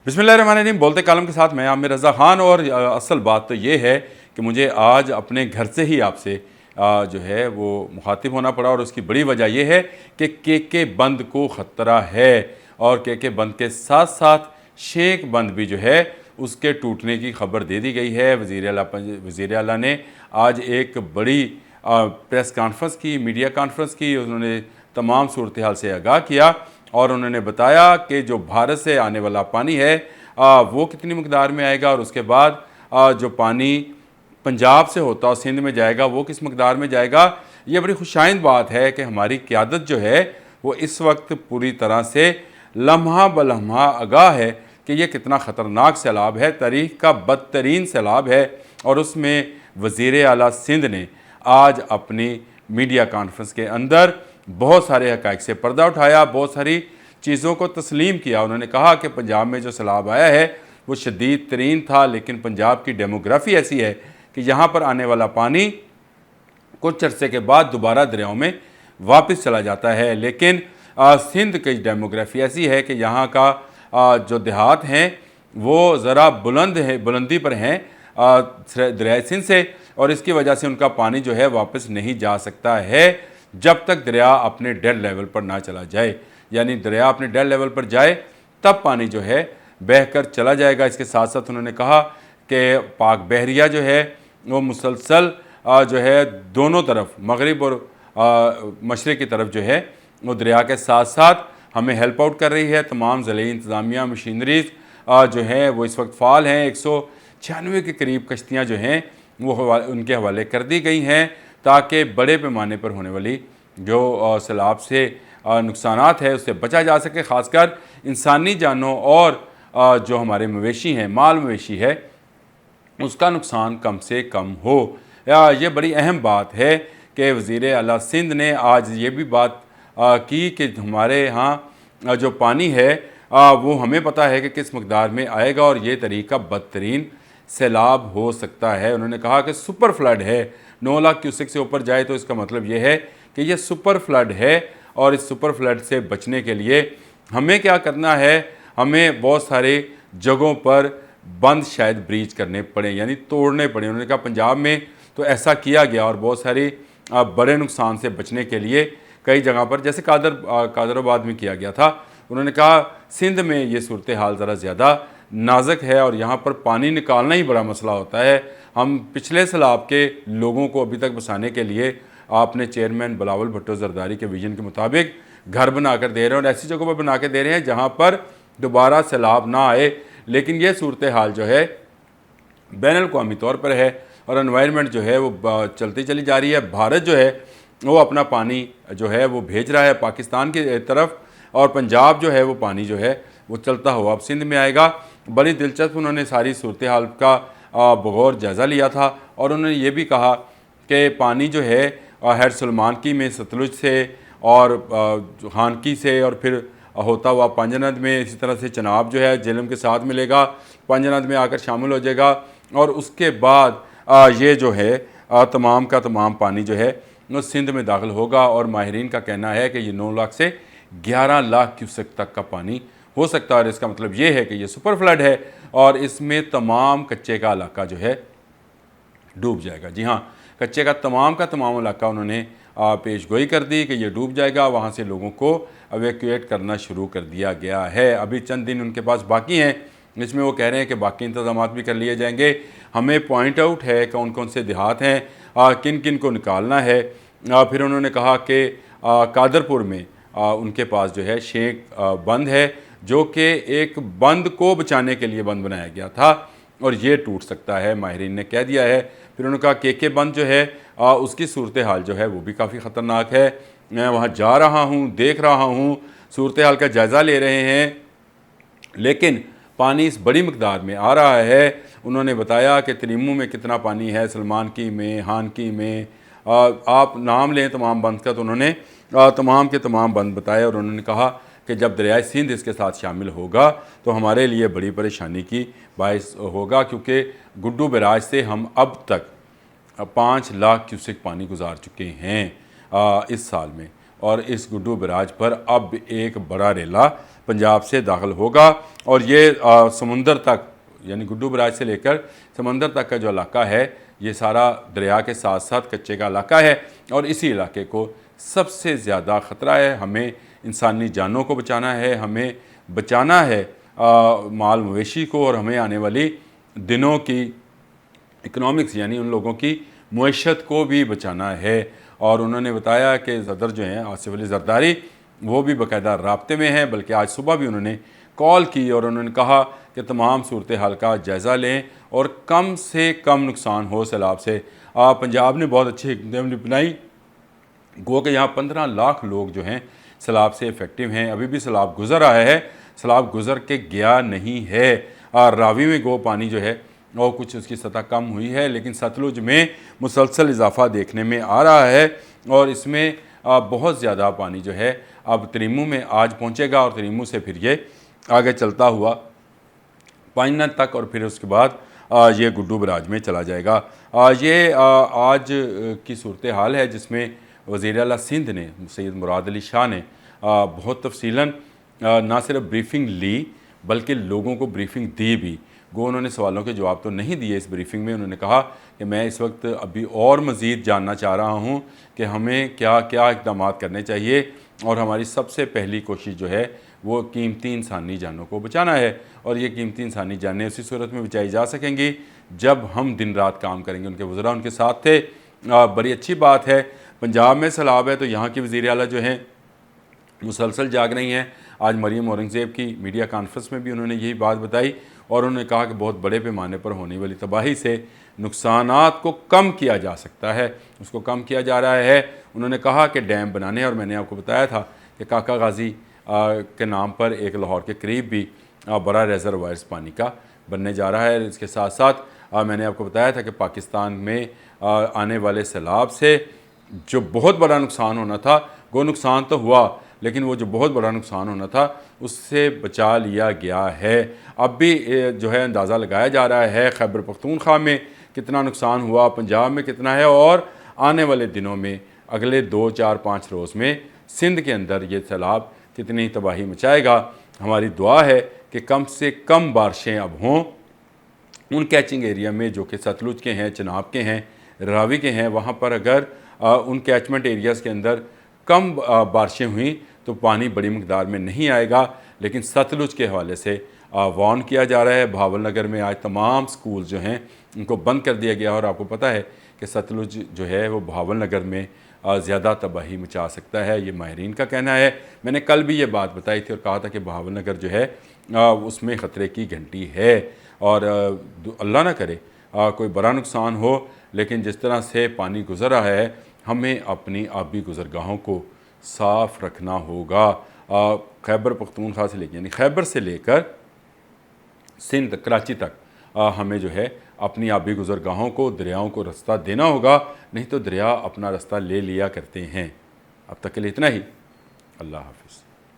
बिस्मिल्लाहिर्रहमानिर्रहीम। बोलते कालम के साथ मैं आमिर रज़ा ख़ान। और असल बात तो ये है कि मुझे आज अपने घर से ही आपसे जो है वो मुखातिब होना पड़ा, और उसकी बड़ी वजह यह है कि के बंद को ख़तरा है, और के बंद के साथ साथ शेख बंद भी जो है उसके टूटने की खबर दे दी गई है। वज़ीर आला ने आज एक बड़ी प्रेस कॉन्फ्रेंस की, मीडिया कॉन्फ्रेंस की। उन्होंने तमाम सूरत हाल से आगाह किया और उन्होंने बताया कि जो भारत से आने वाला पानी है वो कितनी मकदार में आएगा, और उसके बाद जो पानी पंजाब से होता और सिंध में जाएगा वो किस मकदार में जाएगा। ये बड़ी खुशाइंद बात है कि हमारी क़यादत जो है वो इस वक्त पूरी तरह से लम्हा बलम्हा आगाह है कि ये कितना ख़तरनाक सैलाब है, तारीख़ का बदतरीन सैलाब है। और उसमें वज़ीर आला सिंध ने आज अपनी मीडिया कॉन्फ्रेंस के अंदर बहुत सारे हक़ाइक़ से पर्दा उठाया, बहुत सारी चीज़ों को तस्लीम किया। उन्होंने कहा कि पंजाब में जो सैलाब आया है वो शदीद तरीन था, लेकिन पंजाब की डेमोग्राफ़ी ऐसी है कि यहाँ पर आने वाला पानी कुछ अरसे के बाद दोबारा दरियाओं में वापस चला जाता है। लेकिन सिंध की डेमोग्राफ़ी ऐसी है कि यहाँ का जो देहात हैं वो ज़रा बुलंदी पर हैं दरिया सिंध से, और इसकी वजह से उनका पानी जो है वापस नहीं जा सकता है जब तक दरिया अपने डेड लेवल पर ना चला जाए। यानी दरिया अपने डेड लेवल पर जाए तब पानी जो है बहकर चला जाएगा। इसके साथ साथ उन्होंने कहा कि पाक बहरिया जो है वो मुसलसल जो है दोनों तरफ, मगरिब और मशरक़ की तरफ जो है वो दरिया के साथ साथ हमें हेल्प आउट कर रही है। तमाम ज़िले इंतज़ामिया मशीनरीज़ जो हैं वो इस वक्त फ़ाल हैं। 196 के करीब कश्तियाँ जो हैं वो उनके हवाले कर दी गई हैं, ताकि बड़े पैमाने पर होने वाली जो सैलाब से नुकसानात है उससे बचा जा सके। ख़ासकर इंसानी जानों और जो हमारे मवेशी हैं, माल मवेशी है, उसका नुकसान कम से कम हो। ये बड़ी अहम बात है कि वज़ीर आला सिंध ने आज ये भी बात की कि हमारे यहाँ जो पानी है वो हमें पता है कि किस मकदार में आएगा, और ये तरीका बदतरीन सैलाब हो सकता है। उन्होंने कहा कि सुपर फ्लड है, 9 लाख क्यूसेक से ऊपर जाए तो इसका मतलब ये है कि ये सुपर फ्लड है। और इस सुपर फ्लड से बचने के लिए हमें क्या करना है, हमें बहुत सारे जगहों पर बंद शायद ब्रीच करने पड़े, यानी तोड़ने पड़े। उन्होंने कहा पंजाब में तो ऐसा किया गया, और बहुत सारी बड़े नुकसान से बचने के लिए कई जगह पर, जैसे कादराबाद में किया गया था। उन्होंने कहा सिंध में ये सूरत हाल ज़रा ज़्यादा नाजुक है, और यहाँ पर पानी निकालना ही बड़ा मसला होता है। हम पिछले सैलाब के लोगों को अभी तक बसाने के लिए आपने चेयरमैन बिलावल भुट्टो ज़रदारी के विजन के मुताबिक घर बना कर दे रहे हैं, और ऐसी जगहों पर बना के दे रहे हैं जहाँ पर दोबारा सैलाब ना आए। लेकिन ये सूरत हाल जो है बैनुल-अक़वामी तौर पर है, और एनवायरनमेंट जो है वो चलती चली जा रही है। भारत जो है वो अपना पानी जो है वो भेज रहा है पाकिस्तान की तरफ, और पंजाब जो है वो पानी जो है वो चलता हुआ अब सिंध में आएगा। बड़ी दिलचस्प उन्होंने सारी सूरत हाल का बगौर जायज़ा लिया था, और उन्होंने ये भी कहा कि पानी जो है हैर सलमानकी में सतलुज से और खानकी से और फिर होता हुआ पंजनद में, इसी तरह से चनाब जो है जेलम के साथ मिलेगा, पंजनद में आकर शामिल हो जाएगा, और उसके बाद ये जो है तमाम का तमाम पानी जो है वो सिंध में दाखिल होगा। और माहिरीन का कहना है कि ये 9 लाख से 11 लाख क्यूसेक तक का पानी हो सकता है, और इसका मतलब ये है कि ये सुपर फ्लड है, और इसमें तमाम कच्चे का इलाका जो है डूब जाएगा। जी हाँ, कच्चे का तमाम इलाका उन्होंने पेश गोई कर दी कि ये डूब जाएगा। वहाँ से लोगों को एवेक्यूएट करना शुरू कर दिया गया है। अभी चंद दिन उनके पास बाकी हैं, इसमें वो कह रहे हैं कि बाकी इंतजाम भी कर लिए जाएंगे। हमें पॉइंट आउट है कौन कौन से देहात हैं, किन किन को निकालना है। फिर उन्होंने कहा कि कादरपुर में उनके पास जो है शेख बंद है, जो कि एक बंद को बचाने के लिए बंद बनाया गया था, और ये टूट सकता है, माहिरीन ने कह दिया है। फिर उन्होंने कहा के बंद जो है उसकी सूरत हाल जो है वो भी काफ़ी ख़तरनाक है। मैं वहाँ जा रहा हूँ, देख रहा हूँ, सूरत हाल का जायज़ा ले रहे हैं, लेकिन पानी इस बड़ी मकदार में आ रहा है। उन्होंने बताया कि तरीमू में कितना पानी है, सलमानकी में, हानकी में, आप नाम लें तमाम बंद का, तो उन्होंने तमाम के तमाम बंद बताए। और उन्होंने कहा कि जब दरियाए सिंध इसके साथ शामिल होगा तो हमारे लिए बड़ी परेशानी की बायस होगा, क्योंकि गुड्डू बैराज से हम अब तक 5 लाख क्यूसेक पानी गुजार चुके हैं इस साल में, और इस गुड्डू बैराज पर अब एक बड़ा रेला पंजाब से दाखिल होगा और ये समुंदर तक यानी गुड्डू बराज से लेकर समंदर तक का जो इलाका है ये सारा दरिया के साथ साथ कच्चे का इलाका है और इसी इलाके को सबसे ज़्यादा ख़तरा है। हमें इंसानी जानों को बचाना है, हमें बचाना है माल मवेशी को और हमें आने वाली दिनों की इकनॉमिक्स यानी उन लोगों की मुईशत को भी बचाना है। और उन्होंने बताया कि सदर जो हैं आसिफ अली जरदारी वो भी बाकायदा राब्ते में हैं, बल्कि आज सुबह भी उन्होंने कॉल की और उन्होंने कहा कि तमाम सूरत हाल का जायज़ा लें और कम से कम नुकसान हो सैलाब से। पंजाब ने बहुत अच्छी इकदाम बनाई, गो कि यहाँ 15 लाख लोग जो हैं सैलाब से इफ़ेक्टिव हैं। अभी भी सैलाब गुज़र रहा है, सैलाब गुज़र के गया नहीं है। रावी में गो पानी जो है और कुछ उसकी सतह कम हुई है, लेकिन सतलुज में मुसलसल इजाफा देखने में आ रहा है और इसमें बहुत ज़्यादा पानी जो है अब तरीमू में आज पहुँचेगा और तरीमू से फिर ये आगे चलता हुआ पाइना तक और फिर उसके बाद ये गुड्डू बराज में चला जाएगा। ये आज की सूरत हाल है जिसमें वज़ीर आला सिंध ने सैयद मुराद अली शाह ने बहुत तफसीलन ना सिर्फ ब्रीफिंग ली बल्कि लोगों को ब्रीफिंग दी भी। गो उन्होंने सवालों के जवाब तो नहीं दिए इस ब्रीफिंग में। उन्होंने कहा कि मैं इस वक्त अभी और मज़ीद जानना चाह रहा हूँ कि हमें क्या क्या इक़दाम करने चाहिए और हमारी सबसे पहली कोशिश जो है वो कीमती इंसानी जानों को बचाना है और ये कीमती इंसानी जानें उसी सूरत में बचाई जा सकेंगी जब हम दिन रात काम करेंगे। उनके वज़रा उनके साथ थे। बड़ी अच्छी बात है, पंजाब में सैलाब है तो यहाँ की वज़ीर आला जो हैं मुसलसल जाग रही हैं। आज मरीम औरंगज़ेब की मीडिया कॉन्फ्रेंस में भी उन्होंने यही बात बताई और उन्होंने कहा कि बहुत बड़े पैमाने पर होने वाली तबाही से नुकसानात को कम किया जा सकता है, उसको कम किया जा रहा है। उन्होंने कहा कि डैम बनाने और मैंने आपको बताया था कि काका गाजी के नाम पर एक लाहौर के करीब भी बड़ा रेजरवायर्स पानी का बनने जा रहा है। इसके साथ साथ मैंने आपको बताया था कि पाकिस्तान में आने वाले सैलाब से जो बहुत बड़ा नुकसान होना था वो नुकसान तो हुआ, लेकिन वो जो बहुत बड़ा नुकसान होना था उससे बचा लिया गया है। अब भी जो है अंदाज़ा लगाया जा रहा है खैबर पख्तूनख्वा में कितना नुकसान हुआ, पंजाब में कितना है और आने वाले दिनों में अगले 2, 4, 5 रोज़ में सिंध के अंदर ये सैलाब कितनी तबाही मचाएगा। हमारी दुआ है कि कम से कम बारिशें अब हों उन कैचिंग एरिया में जो कि सतलुज के हैं, चनाब के हैं, रावी के हैं। वहाँ पर अगर उन कैचमेंट एरियाज़ के अंदर कम बारिशें हुई तो पानी बड़ी मकदार में नहीं आएगा, लेकिन सतलुज के हवाले से वार्न किया जा रहा है। भावल नगर में आज तमाम स्कूल जो हैं उनको बंद कर दिया गया और आपको पता है कि सतलुज जो है वो भावल नगर में ज़्यादा तबाही मचा सकता है, ये माहिरीन का कहना है। मैंने कल भी ये बात बताई थी और कहा था कि भावल नगर जो है उसमें ख़तरे की घंटी है और अल्लाह ना करे कोई बड़ा नुकसान हो, लेकिन जिस तरह से पानी गुज़र रहा है हमें अपनी आबी गुज़रगाहों को साफ़ रखना होगा। खैबर पख्तूनख्वा से लेकर यानी खैबर से लेकर सिंध कराची तक हमें जो है अपनी आबी गुज़रगाहों को, दरियाओं को रास्ता देना होगा, नहीं तो दरिया अपना रास्ता ले लिया करते हैं। अब तक के लिए इतना ही। अल्लाह हाफ़िज़।